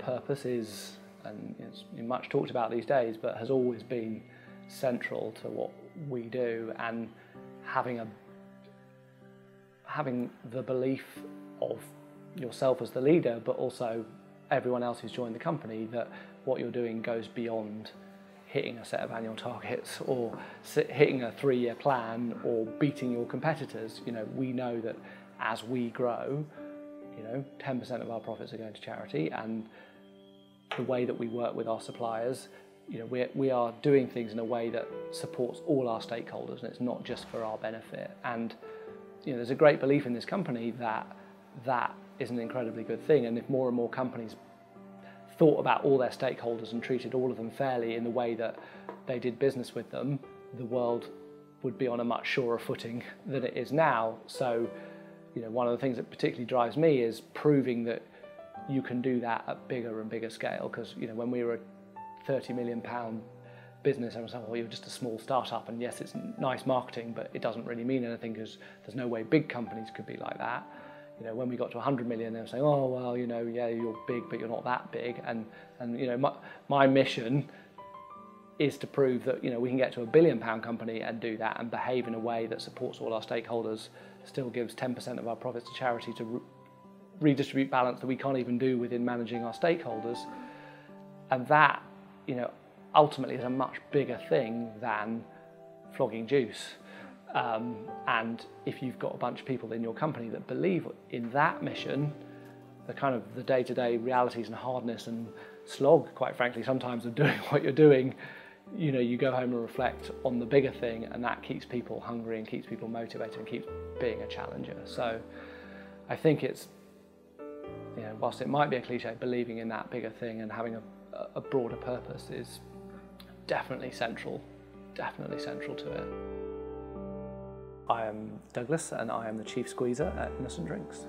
purpose is, and it's much talked about these days, but has always been central to what we do, and having the belief of yourself as the leader, but also everyone else who's joined the company, that what you're doing goes beyond hitting a set of annual targets or hitting a 3-year plan or beating your competitors. We know that as we grow, 10% of our profits are going to charity, and the way that we work with our suppliers, we are doing things in a way that supports all our stakeholders, and it's not just for our benefit. And there's a great belief in this company that that is an incredibly good thing, and if more and more companies thought about all their stakeholders and treated all of them fairly in the way that they did business with them, the world would be on a much surer footing than it is now. So, one of the things that particularly drives me is proving that you can do that at bigger and bigger scale. Because when we were a £30 million business, everyone said, well, you're just a small startup, and yes, it's nice marketing, but it doesn't really mean anything because there's no way big companies could be like that. When we got to 100 million, they were saying, oh, well, yeah, you're big, but you're not that big. And my mission is to prove that, we can get to £1 billion company and do that and behave in a way that supports all our stakeholders, still gives 10% of our profits to charity to redistribute balance that we can't even do within managing our stakeholders. And that, ultimately is a much bigger thing than flogging juice. And if you've got a bunch of people in your company that believe in that mission, the day-to-day realities and hardness and slog, quite frankly, sometimes of doing what you're doing, you go home and reflect on the bigger thing, and that keeps people hungry and keeps people motivated and keeps being a challenger. So I think it's, whilst it might be a cliche, believing in that bigger thing and having a broader purpose is definitely central to it. I am Douglas, and I am the Chief Squeezer at Innocent Drinks.